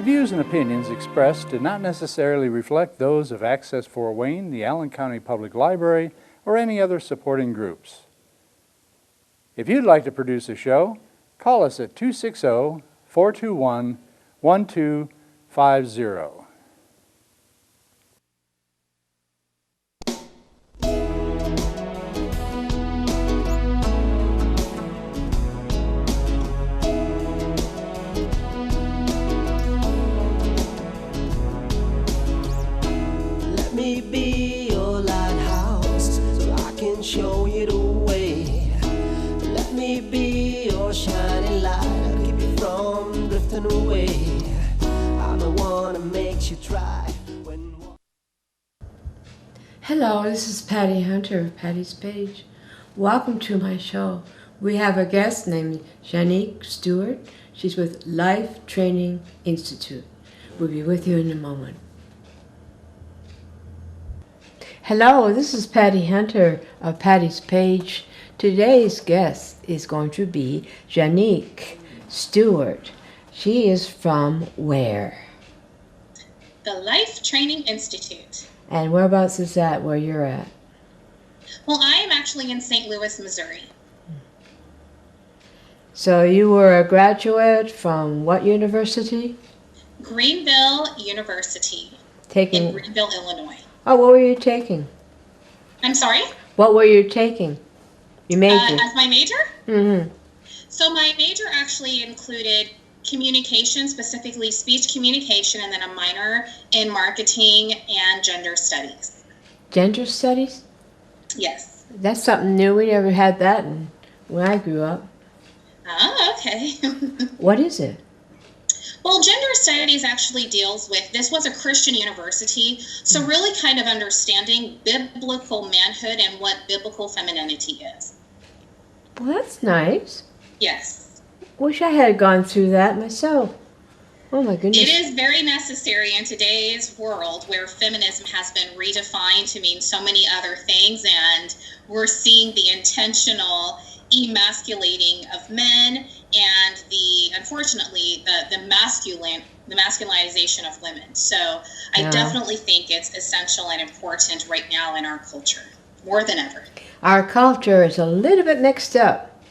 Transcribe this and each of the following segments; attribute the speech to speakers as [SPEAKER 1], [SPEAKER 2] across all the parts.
[SPEAKER 1] views and opinions expressed do not necessarily reflect those of Access Fort Wayne, the Allen County Public Library, or any other supporting groups. If you'd like to produce a show, call us at 260-421-1250.
[SPEAKER 2] Let me be your lighthouse so I can show you the way. Let me be your shining light, I'll keep you from drifting away. I'm the one that makes you try when...
[SPEAKER 3] Hello, this is Patty Hunter of Patty's Page. Welcome to my show. We have a guest named Jannique Stewart. She's with Life Training Institute. We'll be with you in a moment. Hello, this is Patty Hunter of Patty's Page. Today's guest is going to be Jannique Stewart. She is from where?
[SPEAKER 4] The Life Training Institute.
[SPEAKER 3] And whereabouts is that, where you're at?
[SPEAKER 4] Well, I am actually in St. Louis, Missouri.
[SPEAKER 3] So you were a graduate from what university?
[SPEAKER 4] Greenville University
[SPEAKER 3] Taking.
[SPEAKER 4] in Greenville, Illinois.
[SPEAKER 3] Oh, what were you taking?
[SPEAKER 4] I'm sorry?
[SPEAKER 3] What were you taking? You majored?
[SPEAKER 4] As my major?
[SPEAKER 3] Mm-hmm.
[SPEAKER 4] So my major actually included communication, specifically speech communication, and then a minor in marketing and gender studies.
[SPEAKER 3] Gender studies?
[SPEAKER 4] Yes.
[SPEAKER 3] That's something new. We never had that when I grew up.
[SPEAKER 4] Oh, okay.
[SPEAKER 3] What is it?
[SPEAKER 4] Well, gender studies actually deals with, this was a Christian university, so really kind of understanding biblical manhood and what biblical femininity is.
[SPEAKER 3] Well, that's nice.
[SPEAKER 4] Yes.
[SPEAKER 3] Wish I had gone through that myself. Oh my goodness.
[SPEAKER 4] It is very necessary in today's world where feminism has been redefined to mean so many other things, and we're seeing the intentional emasculating of men and unfortunately the masculinization of women. So I definitely think it's essential and important right now in our culture, more than ever.
[SPEAKER 3] Our culture is a little bit mixed up.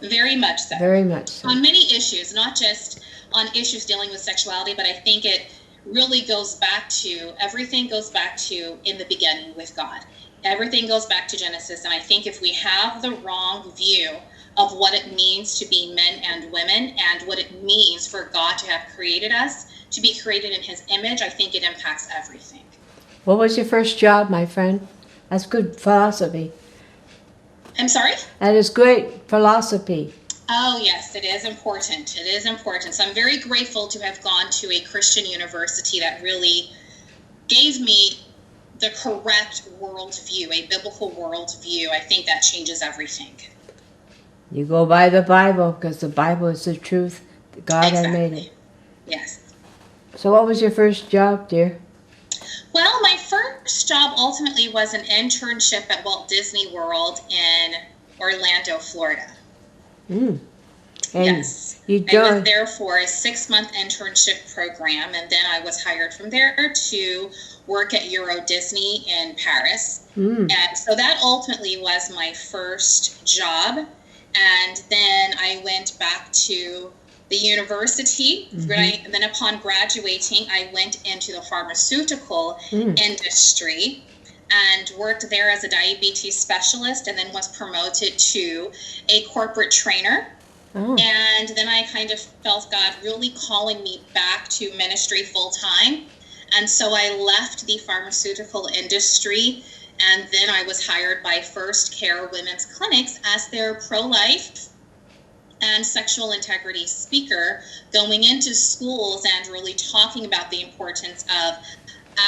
[SPEAKER 4] Very much so.
[SPEAKER 3] Very much so.
[SPEAKER 4] On many issues, not just on issues dealing with sexuality, but I think it really goes back to, everything goes back to in the beginning with God. Everything goes back to Genesis, and I think if we have the wrong view of what it means to be men and women and what it means for God to have created us, to be created in his image, I think it impacts everything.
[SPEAKER 3] What was your first job, my friend? That's good philosophy.
[SPEAKER 4] I'm sorry?
[SPEAKER 3] That is great philosophy.
[SPEAKER 4] Oh, yes, it is important. It is important. So I'm very grateful to have gone to a Christian university that really gave me the correct worldview, a biblical worldview. I think that changes everything.
[SPEAKER 3] You go by the Bible because the Bible is the truth. God had made it.
[SPEAKER 4] Yes.
[SPEAKER 3] So what was your first job, dear?
[SPEAKER 4] Well, my first job ultimately was an internship at Walt Disney World in Orlando, Florida.
[SPEAKER 3] And
[SPEAKER 4] yes. I was there for a 6-month internship program, and then I was hired from there to work at Euro Disney in Paris. And so that ultimately was my first job. And then I went back to the university. And then upon graduating, I went into the pharmaceutical industry and worked there as a diabetes specialist, and then was promoted to a corporate trainer. And then I kind of felt God really calling me back to ministry full time. And so I left the pharmaceutical industry, and then I was hired by First Care Women's Clinics as their pro-life and sexual integrity speaker, going into schools and really talking about the importance of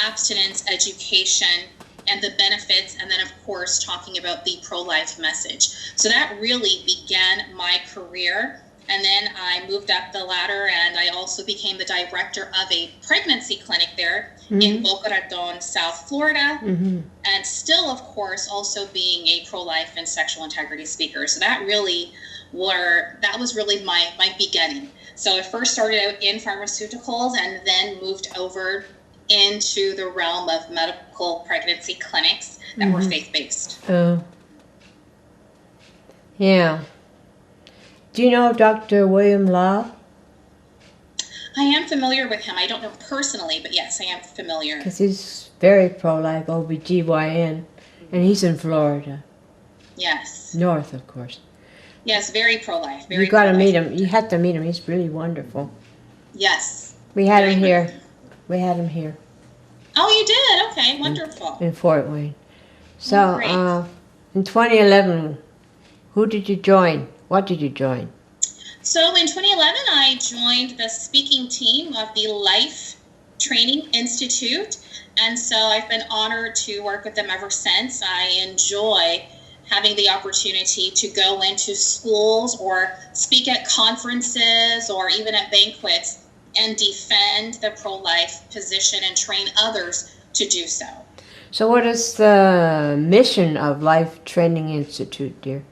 [SPEAKER 4] abstinence education and the benefits, and then of course talking about the pro-life message. So that really began my career. And then I moved up the ladder, and I also became the director of a pregnancy clinic there in Boca Raton, South Florida. And still, of course, also being a pro-life and sexual integrity speaker. So that really that was really my beginning. So I first started out in pharmaceuticals and then moved over into the realm of medical pregnancy clinics that were faith-based.
[SPEAKER 3] Oh. Yeah. Do you know Dr. William Law?
[SPEAKER 4] I am familiar with him. I don't know personally, but yes, I am familiar.
[SPEAKER 3] Because he's very pro-life, OBGYN, and he's in Florida.
[SPEAKER 4] Yes.
[SPEAKER 3] North, of course.
[SPEAKER 4] Yes, very pro-life.
[SPEAKER 3] You got to meet him. You have to meet him. He's really wonderful.
[SPEAKER 4] Yes.
[SPEAKER 3] We had him here. We had him here.
[SPEAKER 4] Oh, you did? Okay, wonderful.
[SPEAKER 3] In Fort Wayne. So, in 2011, who did you join? What did you join?
[SPEAKER 4] So in 2011, I joined the speaking team of the Life Training Institute. And so I've been honored to work with them ever since. I enjoy having the opportunity to go into schools or speak at conferences or even at banquets and defend the pro-life position and train others to do so.
[SPEAKER 3] So what is the mission of Life Training Institute, dear?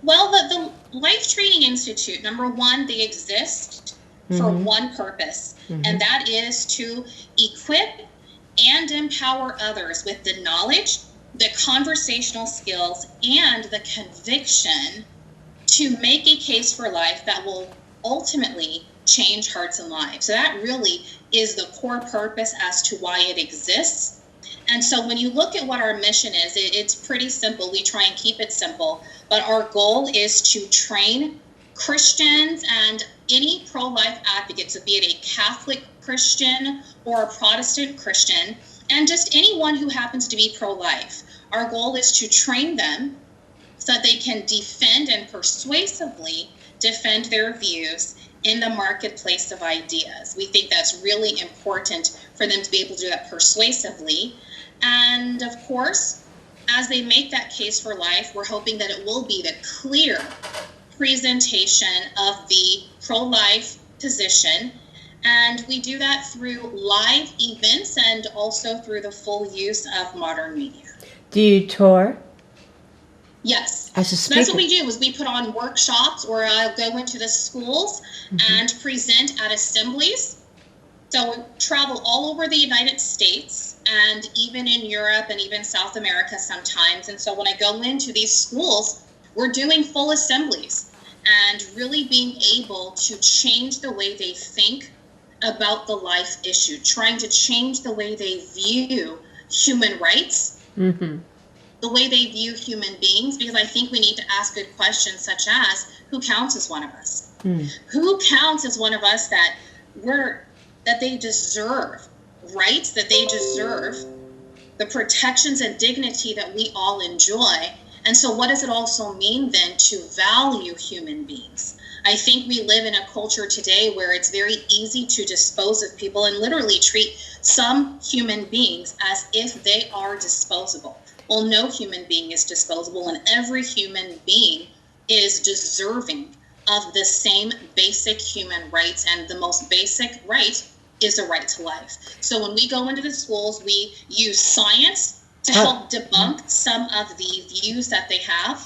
[SPEAKER 4] Well, the Life Training Institute, number one, they exist for one purpose, and that is to equip and empower others with the knowledge, the conversational skills, and the conviction to make a case for life that will ultimately change hearts and lives. So that really is the core purpose as to why it exists. And so when you look at what our mission is, it's pretty simple. We try and keep it simple. But our goal is to train Christians and any pro-life advocates, so be it a Catholic Christian or a Protestant Christian, and just anyone who happens to be pro-life. Our goal is to train them so that they can defend and persuasively defend their views in the marketplace of ideas. We think that's really important for them to be able to do that persuasively. And of course, as they make that case for life, we're hoping that it will be the clear presentation of the pro-life position. And we do that through live events and also through the full use of modern media.
[SPEAKER 3] Do you tour?
[SPEAKER 4] Yes.
[SPEAKER 3] As a
[SPEAKER 4] So
[SPEAKER 3] speaker?
[SPEAKER 4] that's what we do, is we put on workshops, or I'll go into the schools and present at assemblies. So we travel all over the United States and even in Europe and even South America sometimes. And so when I go into these schools, we're doing full assemblies and really being able to change the way they think about the life issue, trying to change the way they view human rights, the way they view human beings, because I think we need to ask good questions such as, who counts as one of us? Who counts as one of us that they deserve rights, that they deserve the protections and dignity that we all enjoy? And so what does it also mean then to value human beings? I think we live in a culture today where it's very easy to dispose of people and literally treat some human beings as if they are disposable. Well, no human being is disposable, and every human being is deserving of the same basic human rights, and the most basic right is the right to life. So when we go into the schools, we use science to help debunk some of the views that they have,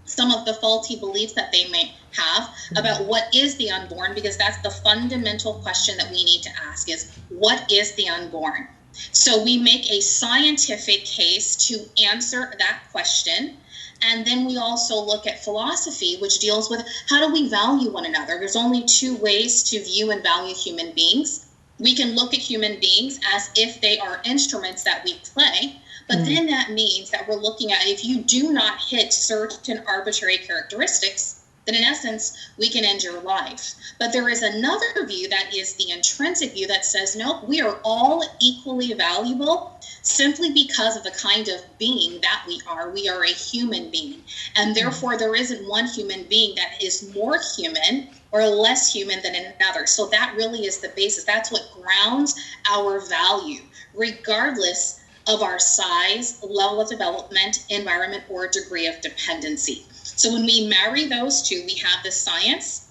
[SPEAKER 4] some of the faulty beliefs that they may have about what is the unborn, because that's the fundamental question that we need to ask is, what is the unborn? So we make a scientific case to answer that question. And then we also look at philosophy, which deals with how do we value one another? There's only two ways to view and value human beings. We can look at human beings as if they are instruments that we play, but then that means that we're looking at, if you do not hit certain arbitrary characteristics, then in essence, we can end your life. But there is another view that is the intrinsic view that says, no, we are all equally valuable simply because of the kind of being that we are. We are a human being. And therefore, there isn't one human being that is more human or less human than another. So that really is the basis. That's what grounds our value, regardless of our size, level of development, environment, or degree of dependency. So when we marry those two, we have the science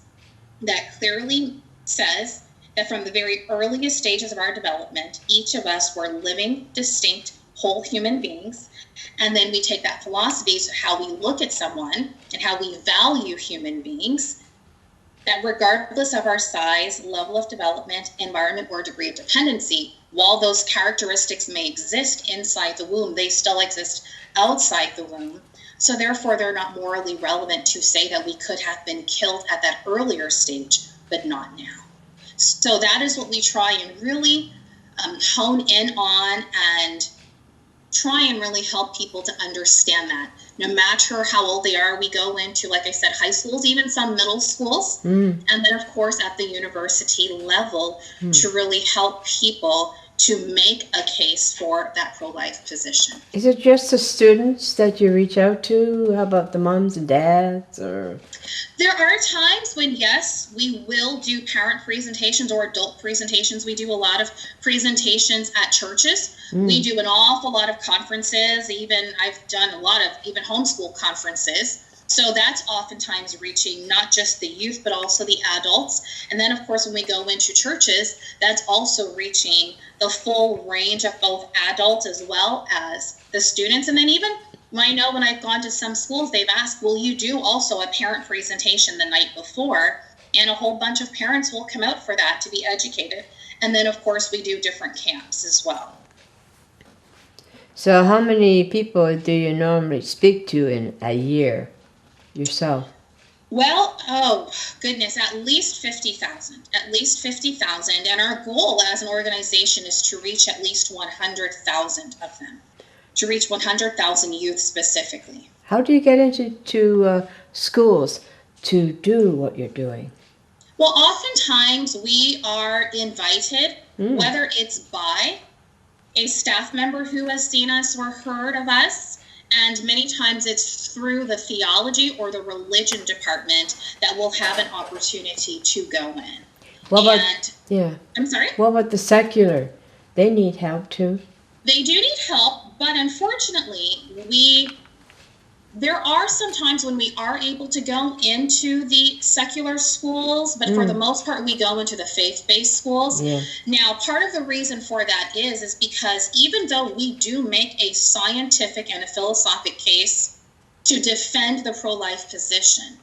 [SPEAKER 4] that clearly says that from the very earliest stages of our development, each of us were living, distinct, whole human beings. And then we take that philosophy, so how we look at someone and how we value human beings, that regardless of our size, level of development, environment, or degree of dependency, while those characteristics may exist inside the womb, they still exist outside the womb. So therefore, they're not morally relevant to say that we could have been killed at that earlier stage, but not now. So that is what we try and really hone in on and try and really help people to understand that. No matter how old they are, we go into, like I said, high schools, even some middle schools, and then, of course, at the university level to really help people to make a case for that pro-life position.
[SPEAKER 3] Is it just the students that you reach out to? How about the moms and dads? Or
[SPEAKER 4] there are times when, yes, we will do parent presentations or adult presentations. We do a lot of presentations at churches. We do an awful lot of conferences. Even I've done a lot of even homeschool conferences. So that's oftentimes reaching not just the youth, but also the adults. And then, of course, when we go into churches, that's also reaching the full range of both adults as well as the students. And then even I know when I've gone to some schools, they've asked, will you do also a parent presentation the night before? And a whole bunch of parents will come out for that to be educated. And then, of course, we do different camps as well.
[SPEAKER 3] so, how many people do you normally speak to in a year yourself?
[SPEAKER 4] Well, oh goodness, at least 50,000, and our goal as an organization is to reach at least 100,000 of them, to reach 100,000 youth specifically.
[SPEAKER 3] How do you get into schools to do what you're doing?
[SPEAKER 4] Well, oftentimes we are invited, whether it's by a staff member who has seen us or heard of us, and many times it's through the theology or the religion department that we'll have an opportunity to go in.
[SPEAKER 3] What about,
[SPEAKER 4] I'm sorry?
[SPEAKER 3] What about the secular? They need help too.
[SPEAKER 4] They do need help, but unfortunately, there are some times when we are able to go into the secular schools, but for the most part, we go into the faith-based schools.
[SPEAKER 3] Yeah.
[SPEAKER 4] Now, part of the reason for that is because even though we do make a scientific and a philosophic case to defend the pro-life position,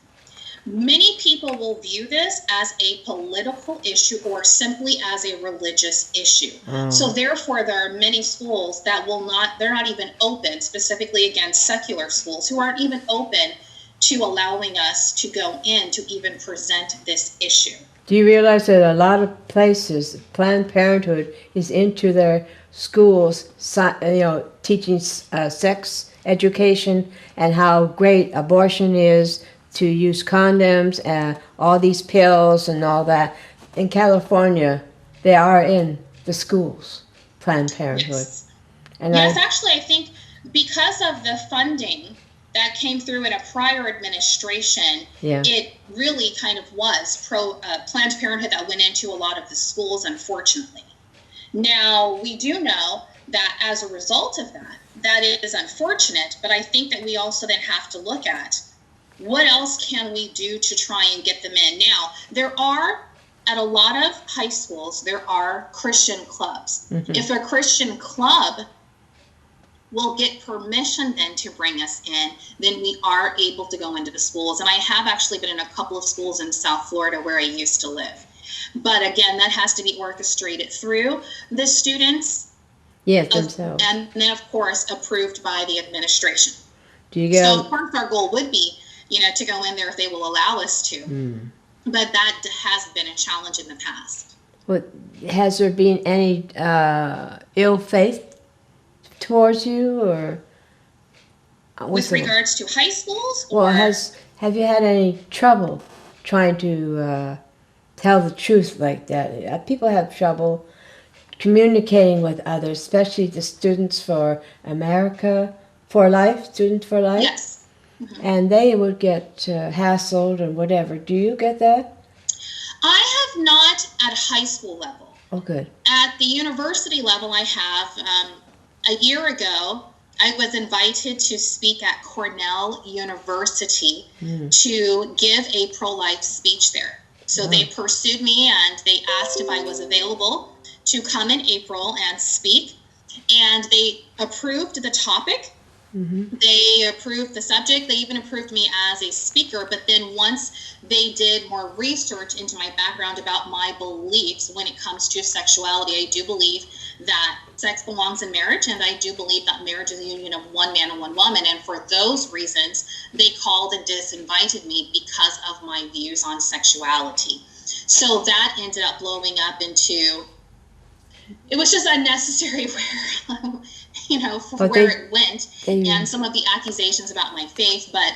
[SPEAKER 4] many people will view this as a political issue or simply as a religious issue. So therefore, there are many schools that they're not even open, specifically against secular schools, who aren't even open to allowing us to go in to even present this issue.
[SPEAKER 3] Do you realize that a lot of places, Planned Parenthood is into their schools, teaching sex education and how great abortion is, to use condoms and all these pills and all that. In California, they are in the schools, Planned Parenthood.
[SPEAKER 4] Yes,
[SPEAKER 3] And
[SPEAKER 4] actually, I think because of the funding that came through in a prior administration, it really kind of was Planned Parenthood that went into a lot of the schools, unfortunately. Now, we do know that as a result of that, that is unfortunate, but I think that we also then have to look at what else can we do to try and get them in? Now, there are, at a lot of high schools, there are Christian clubs. If a Christian club will get permission then to bring us in, then we are able to go into the schools. And I have actually been in a couple of schools in South Florida where I used to live. But again, that has to be orchestrated through the students.
[SPEAKER 3] Yes, themselves.
[SPEAKER 4] And then, of course, approved by the administration.
[SPEAKER 3] So,
[SPEAKER 4] of course, our goal would be, to go in there if they will allow us to. But that has been a challenge in the past.
[SPEAKER 3] Has there been any ill faith towards you, or
[SPEAKER 4] with regards to high schools?
[SPEAKER 3] Well, have you had any trouble trying to tell the truth like that? People have trouble communicating with others, especially the Students for America for Life, Students for Life.
[SPEAKER 4] Yes.
[SPEAKER 3] And they would get hassled and whatever. Do you get that?
[SPEAKER 4] I have not at high school level.
[SPEAKER 3] Oh, good.
[SPEAKER 4] At the university level, I have. A year ago, I was invited to speak at Cornell University to give a pro-life speech there. So they pursued me and they asked if I was available to come in April and speak. And they approved the topic. They approved the subject. They even approved me as a speaker. But then once they did more research into my background about my beliefs when it comes to sexuality, I do believe that sex belongs in marriage, and I do believe that marriage is a union of one man and one woman. And for those reasons, they called and disinvited me because of my views on sexuality. So that ended up blowing up into, it was just unnecessary where it went, and some of the accusations about my faith. But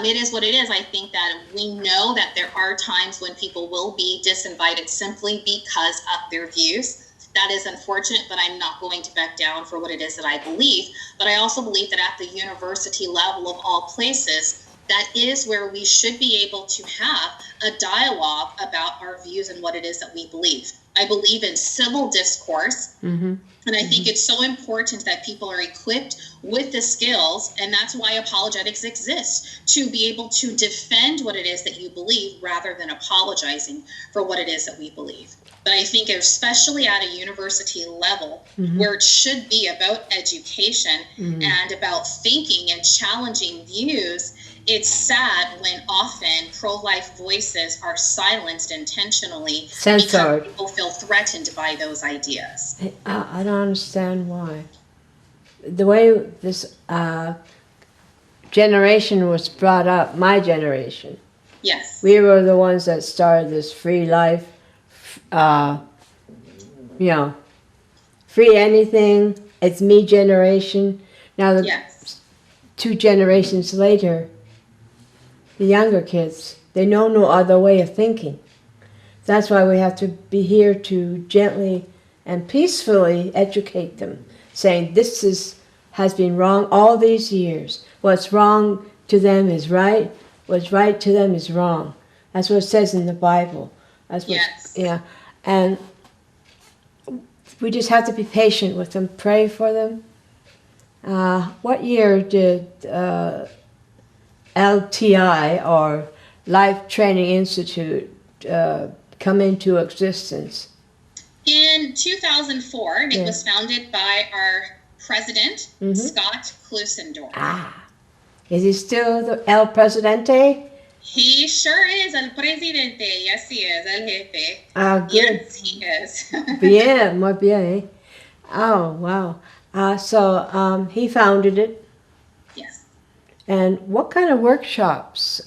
[SPEAKER 4] it is what it is. I think that we know that there are times when people will be disinvited simply because of their views. That is unfortunate, but I'm not going to back down for what it is that I believe. But I also believe that at the university level of all places, that is where we should be able to have a dialogue about our views and what it is that we believe. I believe in civil discourse, and I think it's so important that people are equipped with the skills, and that's why apologetics exists, to be able to defend what it is that you believe rather than apologizing for what it is that we believe. But I think especially at a university level, where it should be about education and about thinking and challenging views, it's sad when often pro-life voices are silenced intentionally,
[SPEAKER 3] censored,
[SPEAKER 4] because people feel threatened by those ideas.
[SPEAKER 3] I don't understand why. The way this generation was brought up, my generation,
[SPEAKER 4] Yes.
[SPEAKER 3] we were the ones that started this free life, free anything, it's me generation. Now, the
[SPEAKER 4] Yes.
[SPEAKER 3] 2 generations later, the younger kids, they know no other way of thinking. That's why we have to be here to gently and peacefully educate them, saying this has been wrong all these years. What's wrong to them is right. What's right to them is wrong. That's what it says in the Bible. That's what,
[SPEAKER 4] Yes.
[SPEAKER 3] Yeah. And we just have to be patient with them, pray for them. What year did LTI, or Life Training Institute, come into existence?
[SPEAKER 4] In 2004, and it was founded by our president, Scott Klusendorf.
[SPEAKER 3] Is he still the El Presidente?
[SPEAKER 4] He sure is el presidente. Yes, he is. El jefe.
[SPEAKER 3] Good.
[SPEAKER 4] Yes, he is.
[SPEAKER 3] Bien, muy bien. Oh, wow. So he founded it.
[SPEAKER 4] Yes.
[SPEAKER 3] And what kind of workshops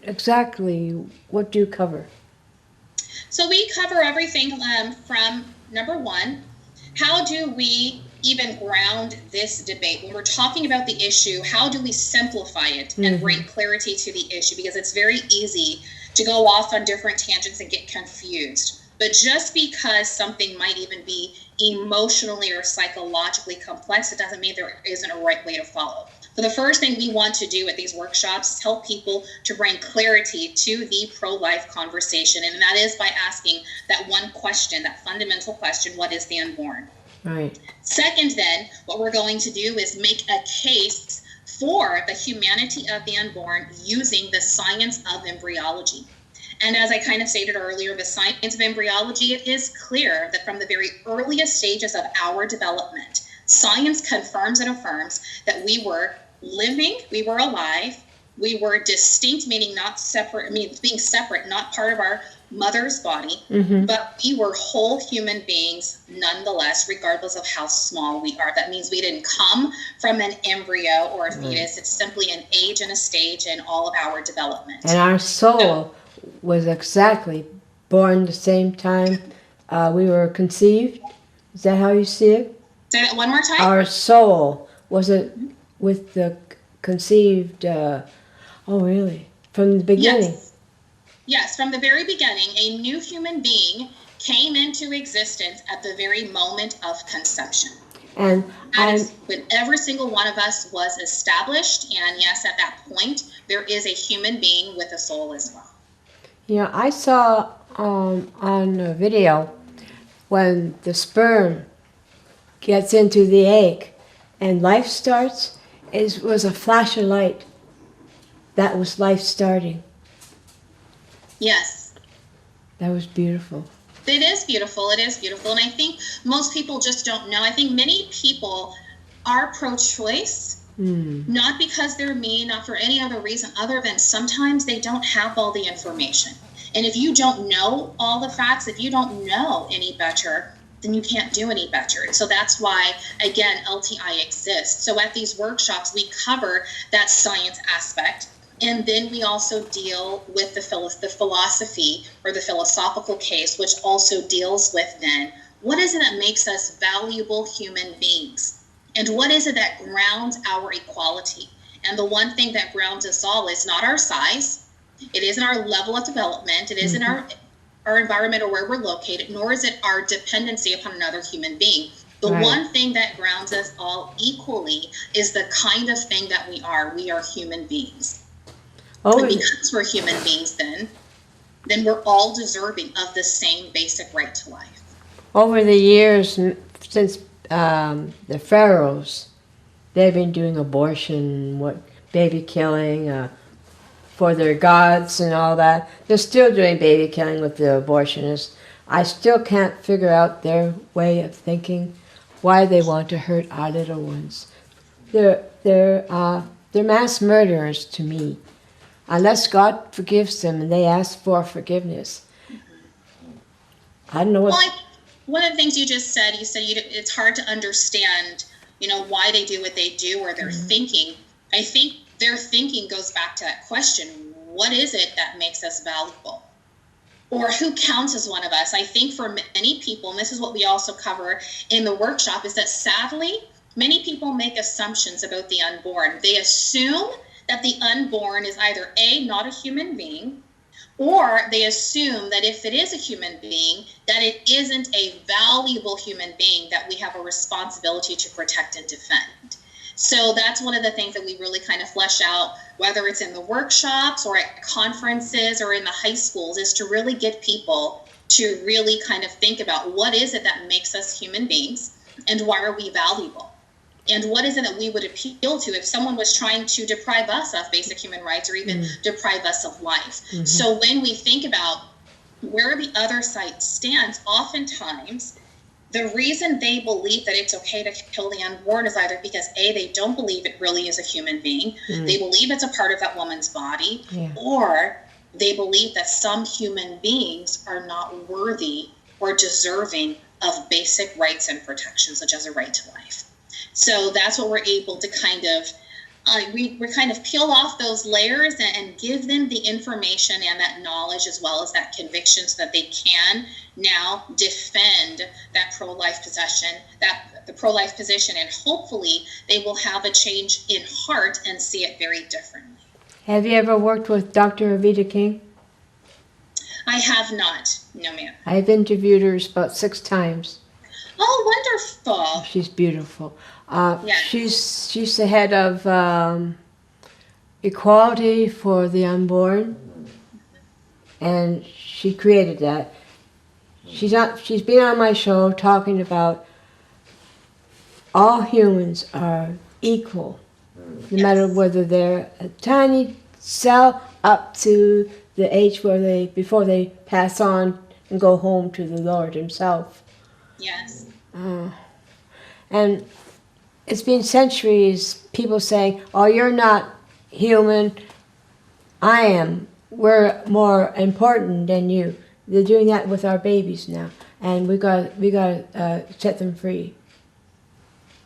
[SPEAKER 3] exactly, what do you cover?
[SPEAKER 4] So we cover everything from, number one, how do we even ground this debate? When we're talking about the issue, how do we simplify it and bring clarity to the issue? Because it's very easy to go off on different tangents and get confused. But just because something might even be emotionally or psychologically complex, it doesn't mean there isn't a right way to follow. So the first thing we want to do at these workshops is help people to bring clarity to the pro-life conversation. And that is by asking that one question, that fundamental question, what is the unborn?
[SPEAKER 3] Right.
[SPEAKER 4] Second, then, what we're going to do is make a case for the humanity of the unborn using the science of embryology. And as I kind of stated earlier, the science of embryology, it is clear that from the very earliest stages of our development, science confirms and affirms that we were living, we were alive, we were distinct, meaning not separate, being separate, not part of our mother's body, but we were whole human beings nonetheless, regardless of how small we are. That means we didn't come from an embryo or a fetus. It's simply an age and a stage in all of our development.
[SPEAKER 3] And our soul was exactly born the same time we were conceived. Is that how you see it?
[SPEAKER 4] Say that one more time.
[SPEAKER 3] Our soul, was it with the conceived, oh really, from the beginning?
[SPEAKER 4] Yes. Yes, from the very beginning, a new human being came into existence at the very moment of conception.
[SPEAKER 3] And
[SPEAKER 4] that is when every single one of us was established, and yes, at that point, there is a human being with a soul as well.
[SPEAKER 3] Yeah, I saw on a video when the sperm gets into the egg and life starts, it was a flash of light. That was life starting.
[SPEAKER 4] Yes.
[SPEAKER 3] That was beautiful.
[SPEAKER 4] It is beautiful. It is beautiful. And I think most people just don't know. I think many people are pro-choice, not because they're mean, not for any other reason other than sometimes they don't have all the information. And if you don't know all the facts, if you don't know any better, then you can't do any better. And so that's why, again, LTI exists. So at these workshops, we cover that science aspect. And then we also deal with the philosophy or the philosophical case, which also deals with then, what is it that makes us valuable human beings? And what is it that grounds our equality? And the one thing that grounds us all is not our size. It isn't our level of development. It isn't our environment or where we're located, nor is it our dependency upon another human being. The one thing that grounds us all equally is the kind of thing that we are. We are human beings. And because we're human beings, then we're all deserving of the same basic right to life.
[SPEAKER 3] Over the years, since the pharaohs, they've been doing abortion, baby killing for their gods and all that. They're still doing baby killing with the abortionists. I still can't figure out their way of thinking, why they want to hurt our little ones. They're mass murderers to me. Unless God forgives them and they ask for forgiveness. I don't know what...
[SPEAKER 4] Well, one of the things you just said, it's hard to understand, why they do what they do or their thinking. I think their thinking goes back to that question, what is it that makes us valuable? Or who counts as one of us? I think for many people, and this is what we also cover in the workshop, is that sadly, many people make assumptions about the unborn. They assume that the unborn is either A, not a human being, or they assume that if it is a human being, that it isn't a valuable human being that we have a responsibility to protect and defend. So that's one of the things that we really kind of flesh out, whether it's in the workshops or at conferences or in the high schools, is to really get people to really kind of think about what is it that makes us human beings and why are we valuable? And what is it that we would appeal to if someone was trying to deprive us of basic human rights or even deprive us of life? So when we think about where the other side stands, oftentimes the reason they believe that it's okay to kill the unborn is either because A, they don't believe it really is a human being, they believe it's a part of that woman's body, or they believe that some human beings are not worthy or deserving of basic rights and protections, such as a right to life. So that's what we're able to kind of, we kind of peel off those layers and give them the information and that knowledge as well as that conviction so that they can now defend that pro-life position, and hopefully they will have a change in heart and see it very differently.
[SPEAKER 3] Have you ever worked with Dr. Avita King?
[SPEAKER 4] I have not, no ma'am.
[SPEAKER 3] I've interviewed her about 6 times.
[SPEAKER 4] Oh, wonderful.
[SPEAKER 3] She's beautiful. She's the head of equality for the unborn, and she created that. She's been on my show talking about all humans are equal, no matter whether they're a tiny cell up to the age where before they pass on and go home to the Lord Himself.
[SPEAKER 4] Yes.
[SPEAKER 3] And it's been centuries, people saying, oh, you're not human, I am. We're more important than you. They're doing that with our babies now. And we got to set them free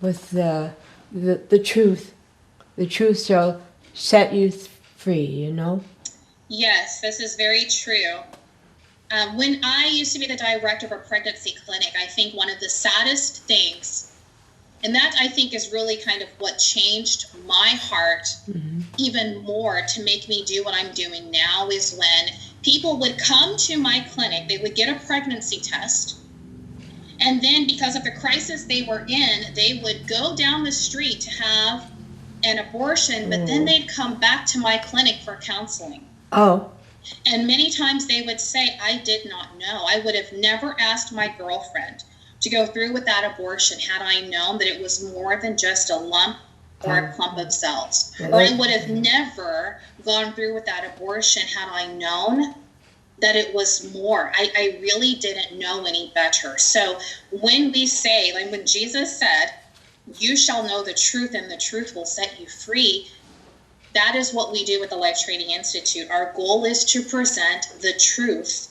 [SPEAKER 3] with the truth. The truth shall set you free,
[SPEAKER 4] Yes, this is very true. When I used to be the director of a pregnancy clinic, I think one of the saddest things, and that I think is really kind of what changed my heart even more to make me do what I'm doing now, is when people would come to my clinic, they would get a pregnancy test, and then because of the crisis they were in, they would go down the street to have an abortion, but then they'd come back to my clinic for counseling.
[SPEAKER 3] Oh.
[SPEAKER 4] And many times they would say, I did not know. I would have never asked my girlfriend to go through with that abortion had I known that it was more than just a lump or a clump of cells. Or I would have never gone through with that abortion had I known that it was more. I really didn't know any better. So when we say, like when Jesus said, you shall know the truth and the truth will set you free, that is what we do with the Life Training Institute. Our goal is to present the truth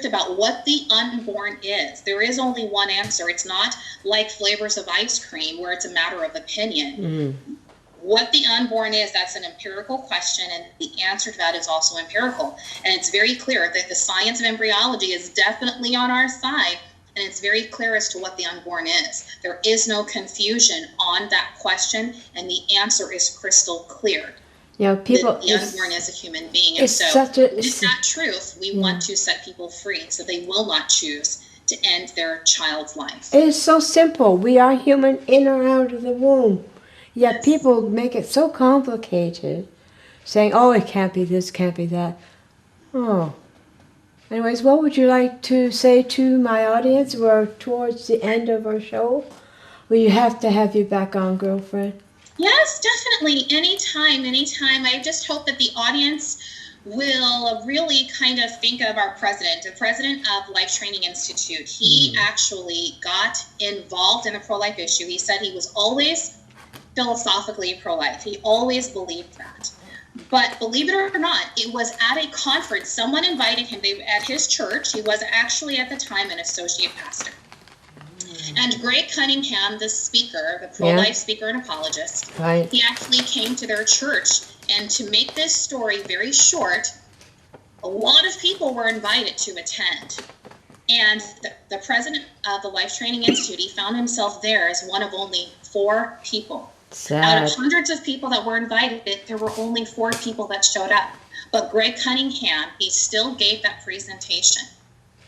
[SPEAKER 4] about what the unborn is. There is only one answer. It's not like flavors of ice cream where it's a matter of opinion. Mm-hmm. What the unborn is, that's an empirical question, and the answer to that is also empirical. And it's very clear that the science of embryology is definitely on our side, and it's very clear as to what the unborn is. There is no confusion on that question, and the answer is crystal clear.
[SPEAKER 3] You know, people,
[SPEAKER 4] the unborn is a human being. And so with that truth, we want to set people free so they will not choose to end their child's life.
[SPEAKER 3] It is so simple. We are human in or out of the womb. Yet people make it so complicated, saying, oh, it can't be this, can't be that. Oh. Anyways, what would you like to say to my audience? We're towards the end of our show. We have to have you back on, girlfriend.
[SPEAKER 4] Yes, definitely. Anytime. I just hope that the audience will really kind of think of our president, the president of Life Training Institute. He actually got involved in the pro-life issue. He said he was always philosophically pro-life. He always believed that. But believe it or not, it was at a conference. Someone invited him at his church. He was actually at the time an associate pastor. And Greg Cunningham, the speaker, the pro-life speaker and apologist, he actually came to their church. And to make this story very short, a lot of people were invited to attend. And the president of the Life Training Institute, he found himself there as one of only 4 people.
[SPEAKER 3] Sad.
[SPEAKER 4] Out of hundreds of people that were invited, there were only 4 people that showed up. But Greg Cunningham, he still gave that presentation.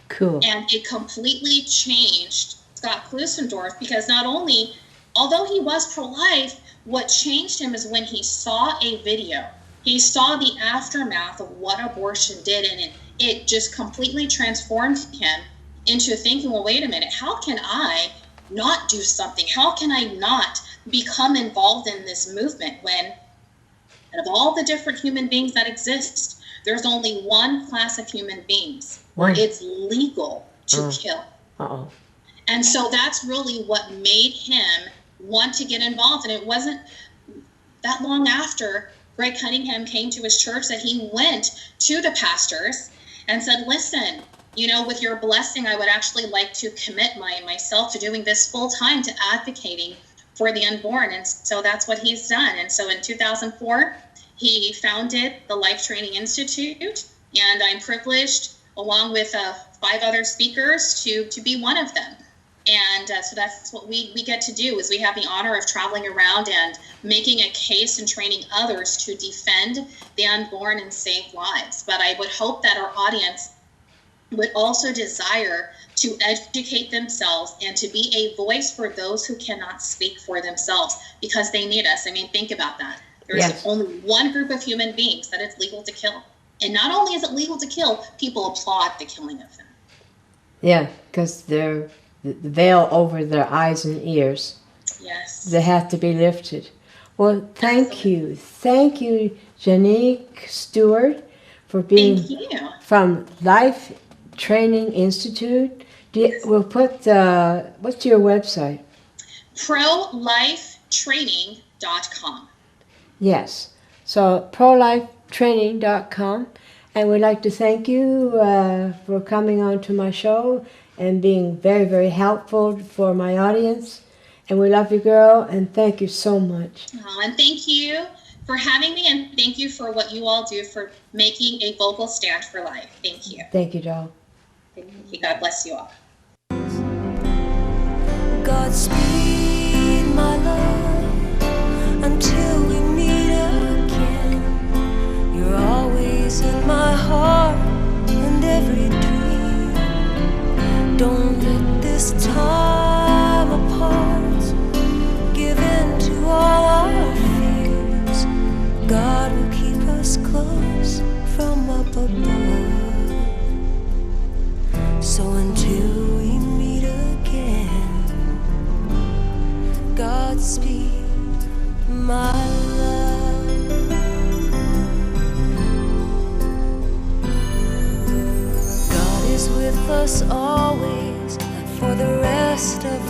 [SPEAKER 3] Cool.
[SPEAKER 4] And it completely changed Scott Klusendorf, because not only, although he was pro-life, what changed him is when he saw a video. He saw the aftermath of what abortion did, and it just completely transformed him into thinking, well, wait a minute, how can I not do something? How can I not become involved in this movement when, out of all the different human beings that exist, there's only one class of human beings where it's legal to kill.
[SPEAKER 3] Uh-oh.
[SPEAKER 4] And so that's really what made him want to get involved. And it wasn't that long after Greg Cunningham came to his church that he went to the pastors and said, listen, you know, with your blessing, I would actually like to commit myself to doing this full time, to advocating for the unborn. And so that's what he's done. And so in 2004, he founded the Life Training Institute, and I'm privileged, along with 5 other speakers, to be one of them. And so that's what we get to do, is we have the honor of traveling around and making a case and training others to defend the unborn and save lives. But I would hope that our audience would also desire to educate themselves and to be a voice for those who cannot speak for themselves, because they need us. I mean, think about that. There's only one group of human beings that it's legal to kill. And not only is it legal to kill, people applaud the killing of them.
[SPEAKER 3] Yeah, because they're the veil over their eyes and ears.
[SPEAKER 4] Yes.
[SPEAKER 3] They have to be lifted. Well, thank you. Thank you, Jannique Stewart, for being from Life Training Institute. We'll put what's your website?
[SPEAKER 4] ProLifeTraining.com.
[SPEAKER 3] Yes. So ProLifeTraining.com. And we'd like to thank you for coming on to my show and being very, very helpful for my audience. And we love you, girl, and thank you so much.
[SPEAKER 4] Oh, and thank you for having me, and thank you for what you all do for making a vocal stand for life. Thank you.
[SPEAKER 3] Thank you, doll.
[SPEAKER 4] Thank you. God bless you all.
[SPEAKER 2] Godspeed, my love, until we meet again. You're always in my heart and every dream. Don't let this time apart give in to all our fears. God will keep us close from up above. So until we meet again, Godspeed, my love.
[SPEAKER 5] with us always, for the rest of